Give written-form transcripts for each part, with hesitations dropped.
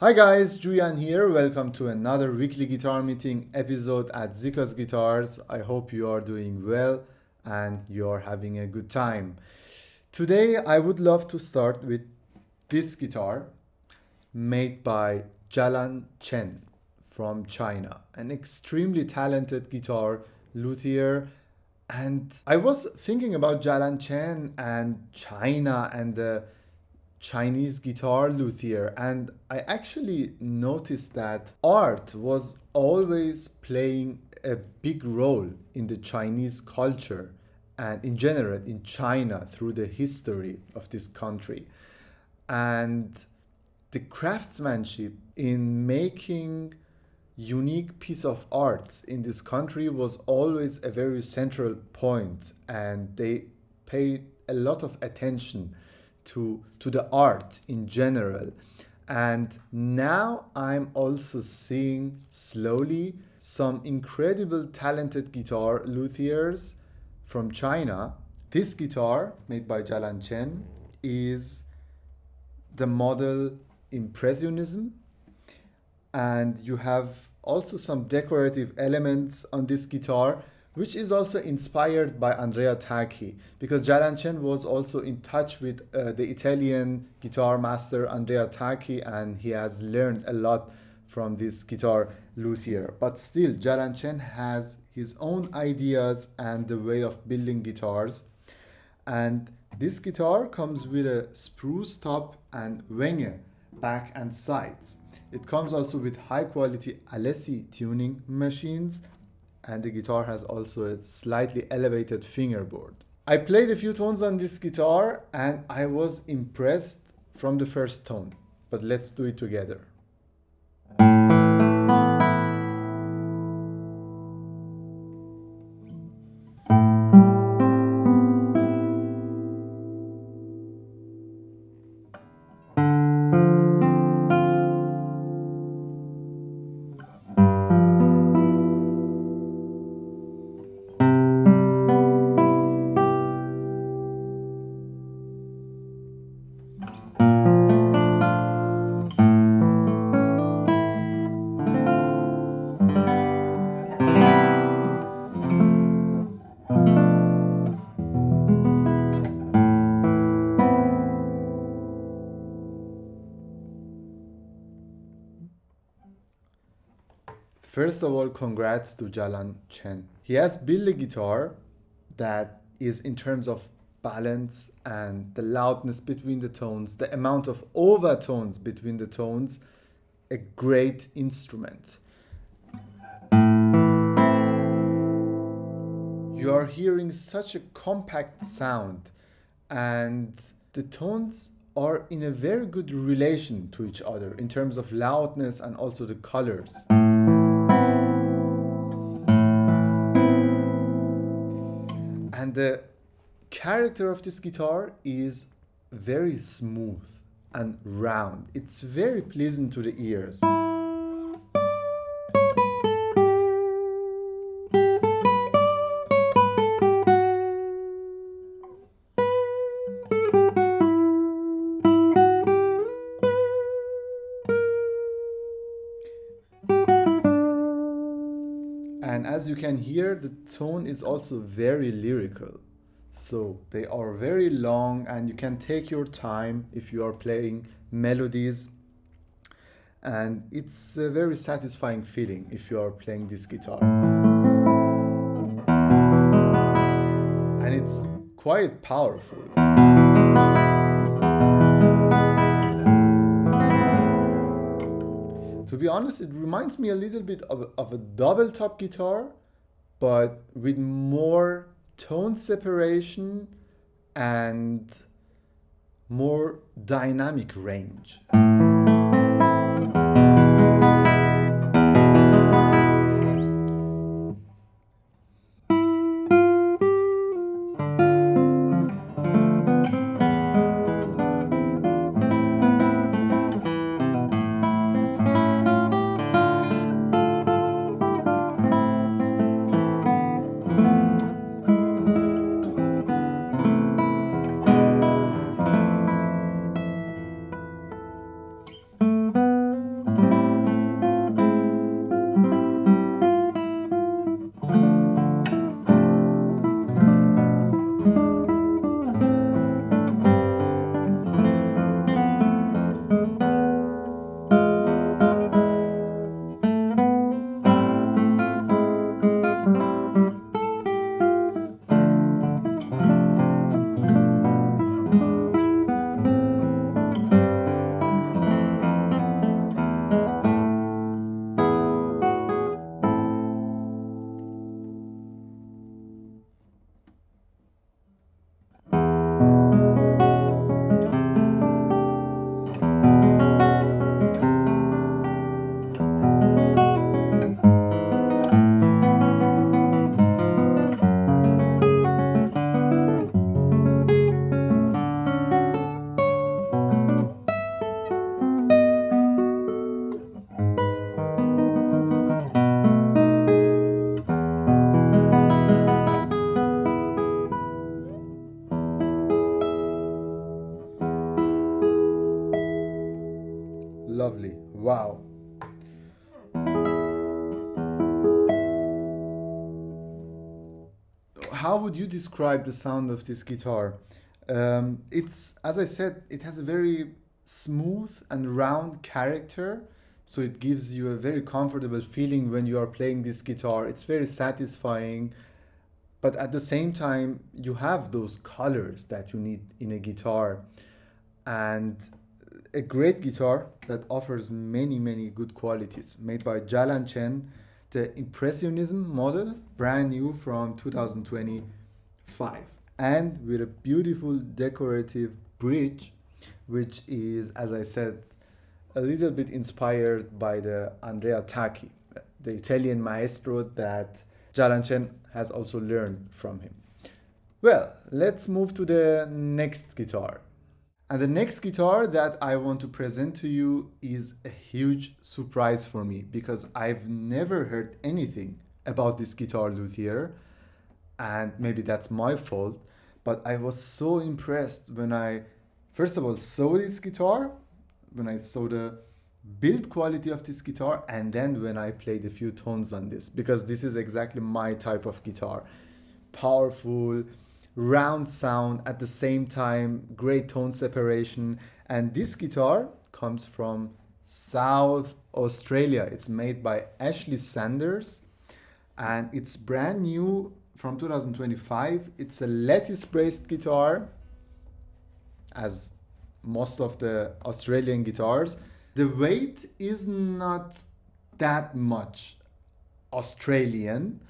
Hi guys, Jouyan here. Welcome to another weekly guitar meeting episode at Siccas Guitars. I hope you are doing well and you are having a good time. Today I would love to start with this guitar made by Jialan Chen from China, an extremely talented guitar luthier. And I was thinking about Jialan Chen and China and the Chinese guitar luthier, and I actually noticed that art was always playing a big role in the Chinese culture and in general in China through the history of this country. And the craftsmanship in making unique piece of arts in this country was always a very central point, and they paid a lot of attention to the art in general. And now I'm also seeing slowly some incredible talented guitar luthiers from China. This guitar made by Jialan Chen is the model Impressionism, and you have also some decorative elements on this guitar, which is also inspired by Andrea Tacchi, because Jialan Chen was also in touch with the Italian guitar master Andrea Tacchi, and he has learned a lot from this guitar luthier. But still, Jialan Chen has his own ideas and the way of building guitars. And this guitar comes with a spruce top and wenge back and sides. It comes also with high quality Alessi tuning machines, and the guitar has also a slightly elevated fingerboard. I played a few tones on this guitar and I was impressed from the first tone, but let's do it together. First of all, congrats to Jialan Chen. He has built a guitar that is, in terms of balance and the loudness between the tones, the amount of overtones between the tones, a great instrument. You are hearing such a compact sound, and the tones are in a very good relation to each other in terms of loudness and also the colors. And the character of this guitar is very smooth and round. It's very pleasant to the ears. And as you can hear, the tone is also very lyrical. So they are very long and you can take your time if you are playing melodies. And it's a very satisfying feeling if you are playing this guitar. And it's quite powerful. To be honest, it reminds me a little bit of a double top guitar, but with more tone separation and more dynamic range. lovely. Wow. How would you describe the sound of this guitar? It's, as I said, it has a very smooth and round character, so it gives you a very comfortable feeling when you are playing this guitar. It's very satisfying, but at the same time, you have those colors that you need in a guitar. And a great guitar that offers many, many good qualities, made by Jialan Chen, the Impressionism model, brand new from 2025, and with a beautiful decorative bridge, which is, as I said, a little bit inspired by the Tacchi, the Italian maestro that Jialan Chen has also learned from him. Well, let's move to the next guitar. And the next guitar that I want to present to you is a huge surprise for me because I've never heard anything about this guitar luthier, and maybe that's my fault, but I was so impressed when I, first of all, saw this guitar, when I saw the build quality of this guitar, and then when I played a few tones on this, because this is exactly my type of guitar. Powerful, round sound, at the same time great tone separation. And this guitar comes from South Australia. It's made by Ashley Sanders and it's brand new from 2025. It's a lattice braced guitar, as most of the Australian guitars. The weight is not that much Australian.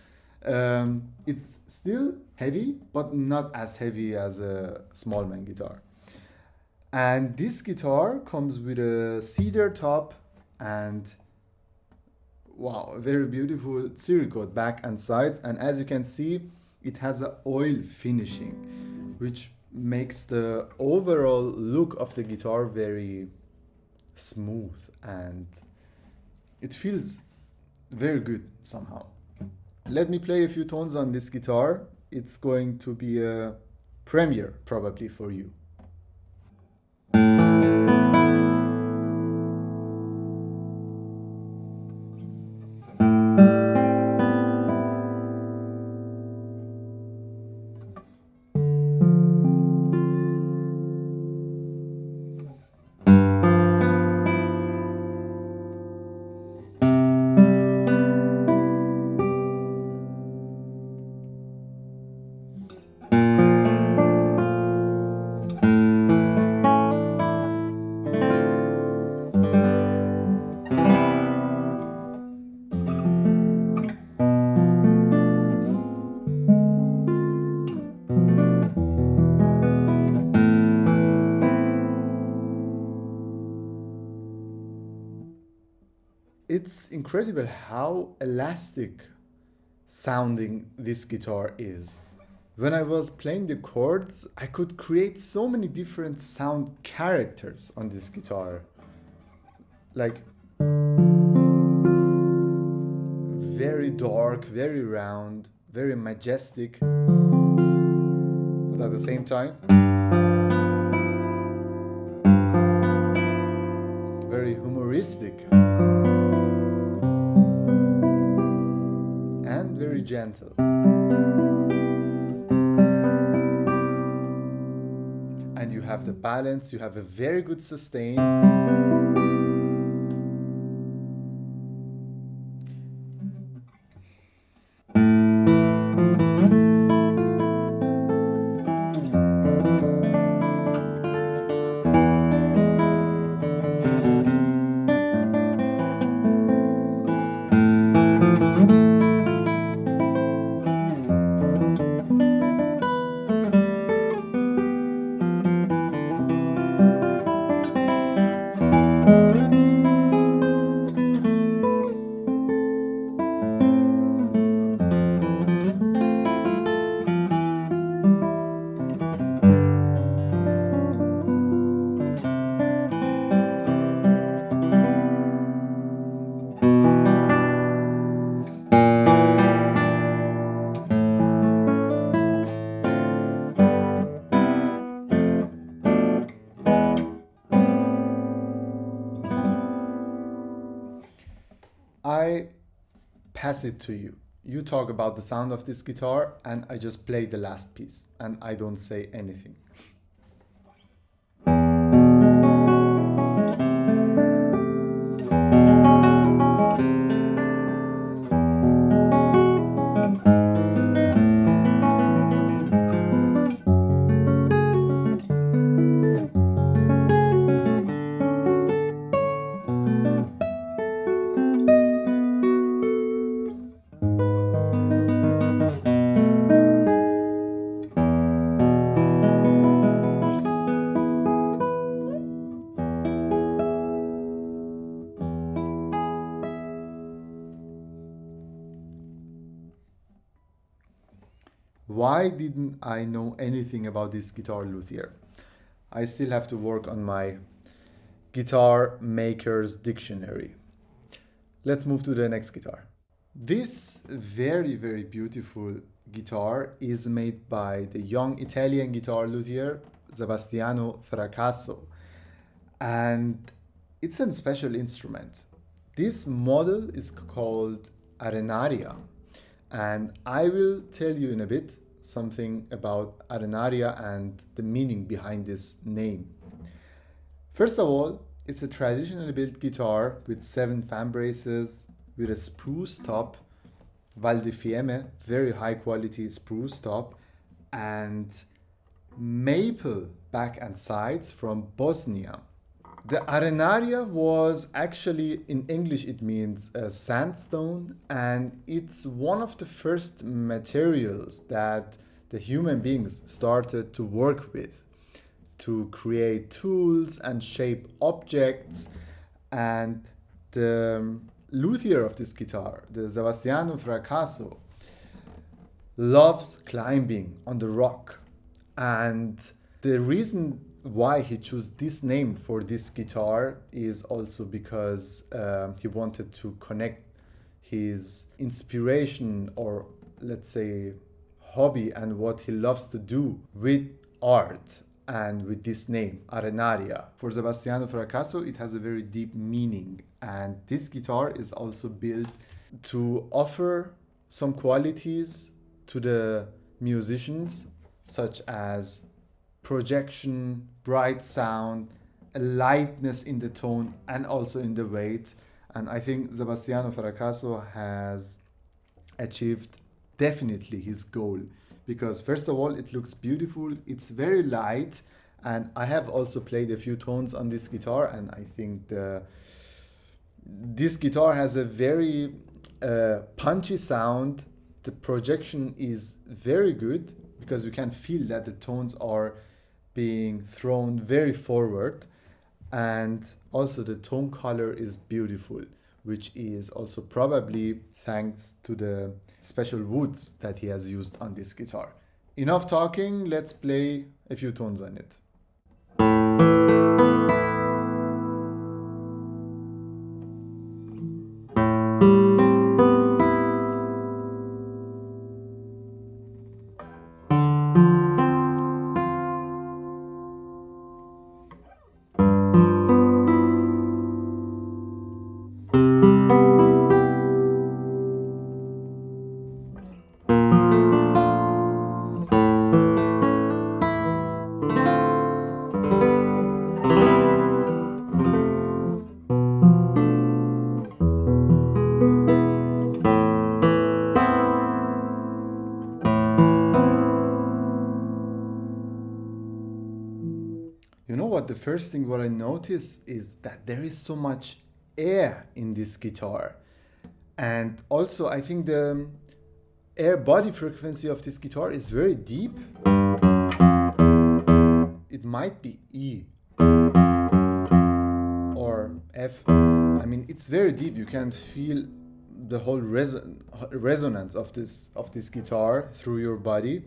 It's still heavy, but not as heavy as a small man guitar. And this guitar comes with a cedar top and wow, a very beautiful coat back and sides. And as you can see, it has an oil finishing, which makes the overall look of the guitar very smooth and it feels very good somehow. Let me play a few tones on this guitar. It's going to be a premiere probably for you. It's incredible how elastic sounding this guitar is. When I was playing the chords, I could create so many different sound characters on this guitar. Like very dark, very round, very majestic, but at the same time, very humoristic. Very gentle. And you have the balance, you have a very good sustain. I pass it to you. You talk about the sound of this guitar, and I just play the last piece, and I don't say anything. Why didn't I know anything about this guitar luthier? I still have to work on my guitar maker's dictionary. Let's move to the next guitar. This very, very beautiful guitar is made by the young Italian guitar luthier Sebastiano Fracasso, and it's a special instrument. This model is called Arenaria, and I will tell you in a bit something about Arenaria and the meaning behind this name. First of all, it's a traditionally built guitar with 7 fan braces with a spruce top, Val di Fiemme, very high quality spruce top, and maple back and sides from Bosnia. The Arenaria was actually, in English it means sandstone, and it's one of the first materials that the human beings started to work with to create tools and shape objects. And the luthier of this guitar, the Sebastiano Fracasso, loves climbing on the rock. And the reason why he chose this name for this guitar is also because he wanted to connect his inspiration, or let's say hobby, and what he loves to do with art and with this name, Arenaria. For Sebastiano Fracasso, it has a very deep meaning, and this guitar is also built to offer some qualities to the musicians, such as projection, bright sound, a lightness in the tone and also in the weight. And I think Sebastiano Fracasso has achieved definitely his goal, because first of all, it looks beautiful, it's very light, and I have also played a few tones on this guitar, and I think this guitar has a very punchy sound. The projection is very good because you can feel that the tones are being thrown very forward, and also the tone color is beautiful, which is also probably thanks to the special woods that he has used on this guitar. Enough talking, let's play a few tones on it. You know what? The first thing what I notice is that there is so much air in this guitar. And also I think the air body frequency of this guitar is very deep. It might be E or F. I mean, it's very deep. You can feel the whole resonance of this guitar through your body.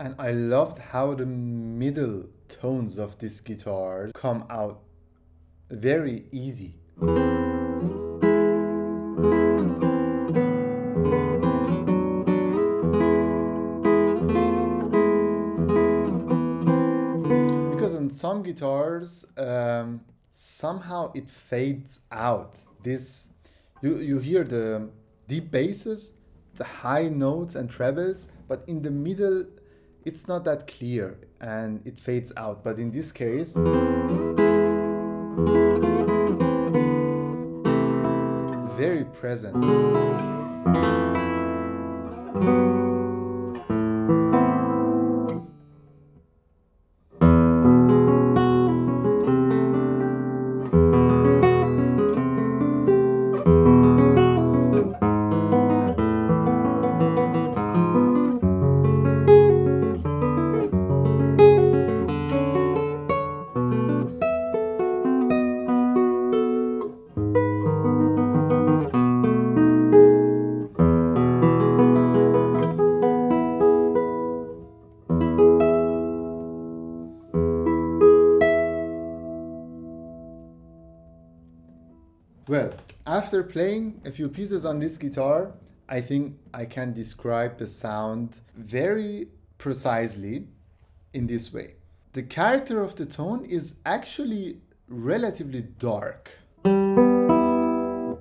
And I loved how the middle tones of this guitar come out very easy. Because on some guitars, somehow it fades out. You hear the deep basses, the high notes and trebles, but in the middle, it's not that clear and it fades out. But in this case, very present. Well, after playing a few pieces on this guitar, I think I can describe the sound very precisely in this way. The character of the tone is actually relatively dark,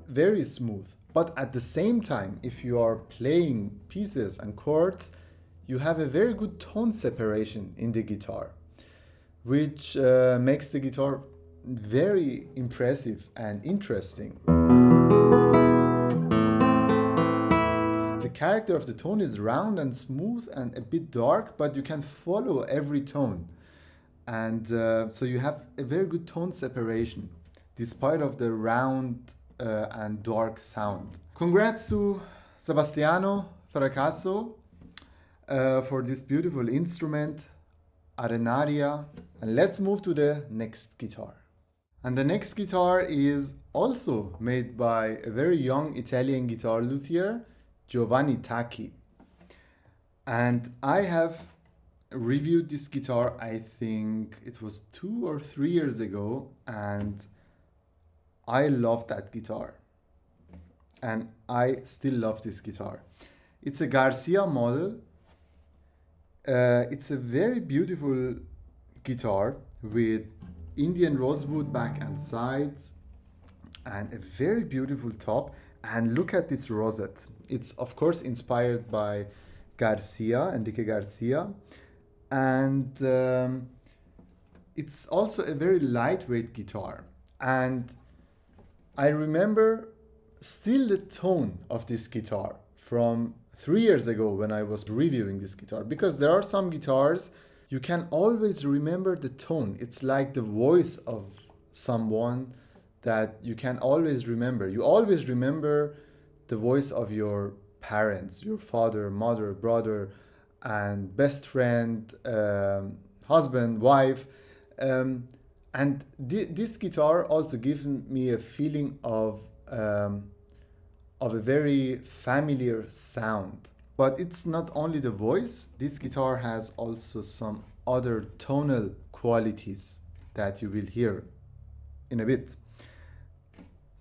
very smooth. But at the same time, if you are playing pieces and chords, you have a very good tone separation in the guitar, which makes the guitar very impressive and interesting. The character of the tone is round and smooth and a bit dark, but you can follow every tone. And so you have a very good tone separation, despite of the round and dark sound. Congrats to Sebastiano Fracasso for this beautiful instrument, Arenaria. And let's move to the next guitar. And the next guitar is also made by a very young Italian guitar luthier, Giovanni Tacchi. And I have reviewed this guitar, I think it was 2 or 3 years ago, and I love that guitar. And I still love this guitar. It's a Garcia model. It's a very beautiful guitar with Indian rosewood back and sides and a very beautiful top. And look at this rosette. It's of course inspired by Garcia, Enrique Garcia. And it's also a very lightweight guitar. And I remember still the tone of this guitar from 3 years ago when I was reviewing this guitar, because there are some guitars you can always remember the tone. It's like the voice of someone that you can always remember. You always remember the voice of your parents, your father, mother, brother, and best friend, husband, wife. And this guitar also gives me a feeling of a very familiar sound. But it's not only the voice. This guitar has also some other tonal qualities that you will hear in a bit.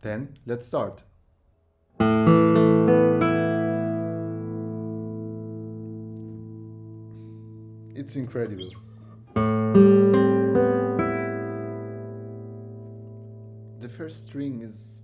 Then let's start. It's incredible. The first string is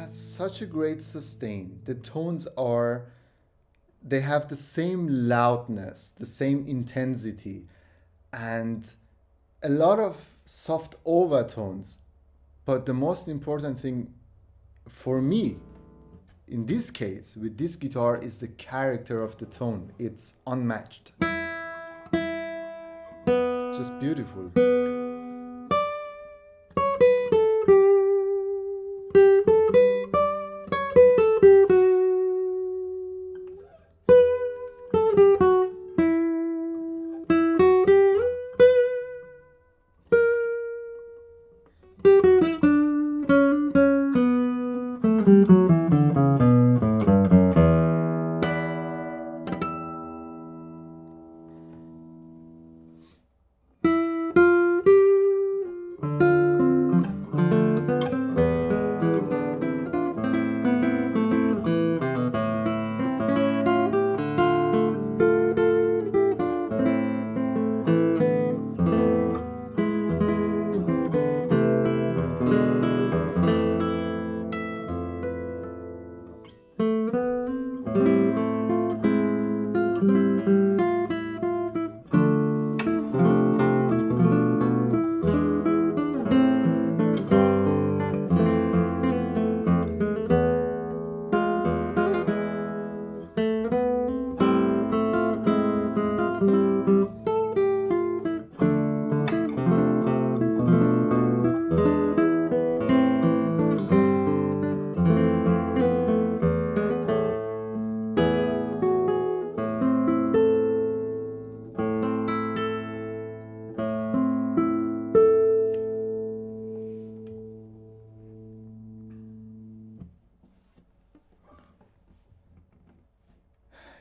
such a great sustain. The tones they have the same loudness, the same intensity, and a lot of soft overtones. But the most important thing for me in this case with this guitar is the character of the tone. It's unmatched. It's just beautiful.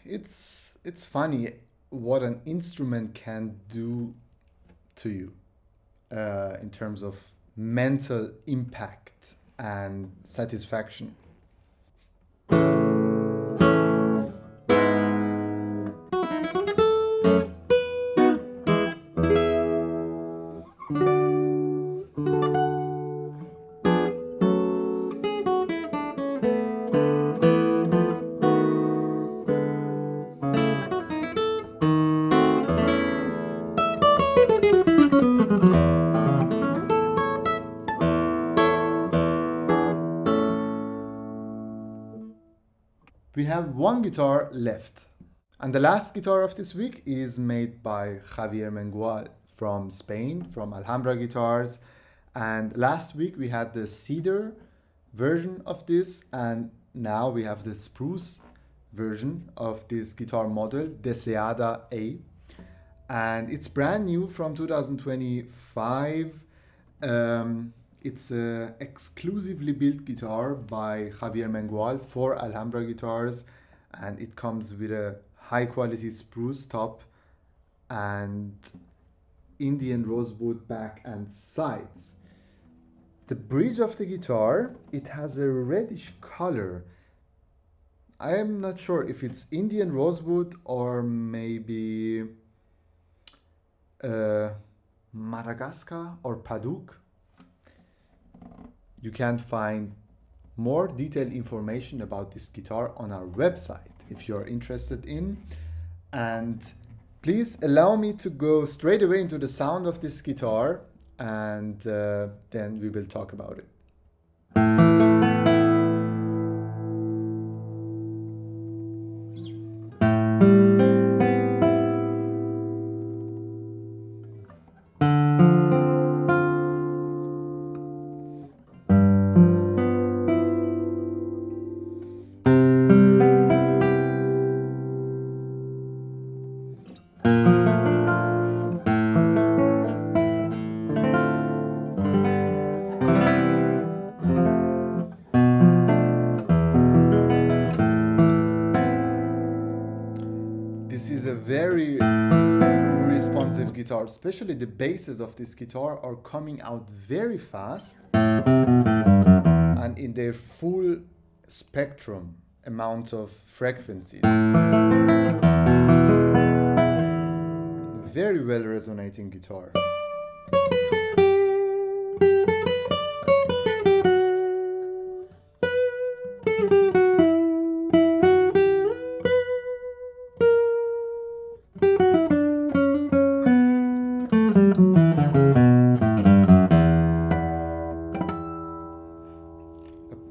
it's funny what an instrument can do to you in terms of mental impact and satisfaction. We have one guitar left. And the last guitar of this week is made by Javier Mengual from Spain, from Alhambra Guitars. And last week we had the cedar version of this, and now we have the spruce version of this guitar model, Deseada-A. And it's brand new from 2025. It's an exclusively built guitar by Javier Mengual for Alhambra Guitars, and it comes with a high quality spruce top and Indian rosewood back and sides. The bridge of the guitar, it has a reddish color. I am not sure if it's Indian rosewood or maybe Madagascar or Paduk. You can find more detailed information about this guitar on our website if you're interested in. And please allow me to go straight away into the sound of this guitar, and then we will talk about it. This is a very responsive guitar, especially the basses of this guitar are coming out very fast and in their full spectrum amount of frequencies. Very well resonating guitar.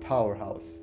Powerhouse.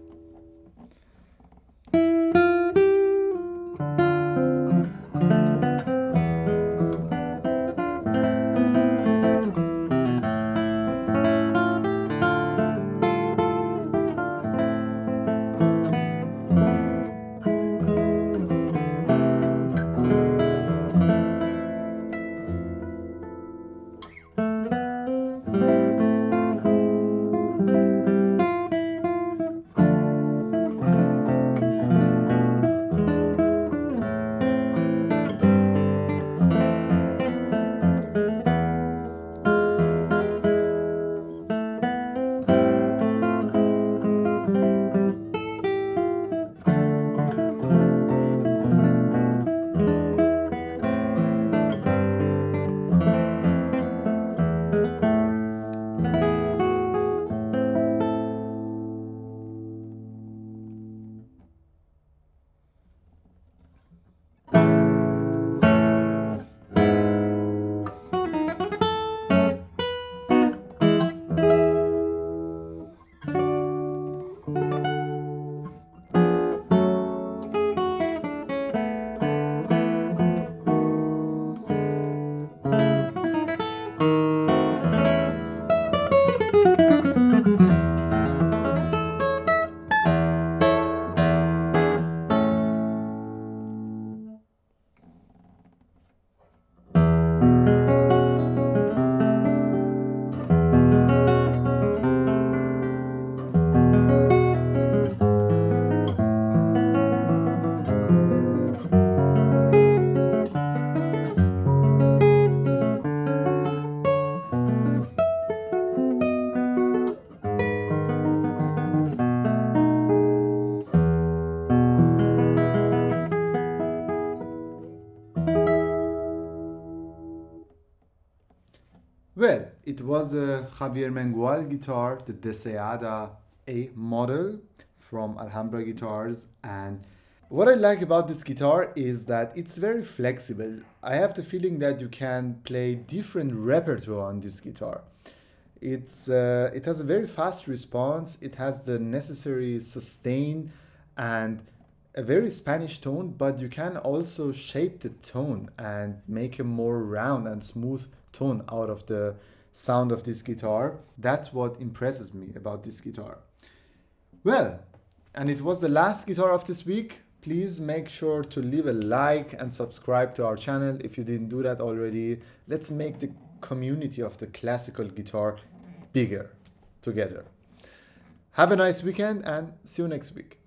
Well, it was a Javier Mengual guitar, the Deseada-A model from Alhambra Guitars. And what I like about this guitar is that it's very flexible. I have the feeling that you can play different repertoire on this guitar. It has a very fast response. It has the necessary sustain and a very Spanish tone, but you can also shape the tone and make a more round and smooth tone out of the sound of this guitar. That's what impresses me about this guitar. Well, and it was the last guitar of this week. Please make sure to leave a like and subscribe to our channel if you didn't do that already. Let's make the community of the classical guitar bigger together. Have a nice weekend and see you next week.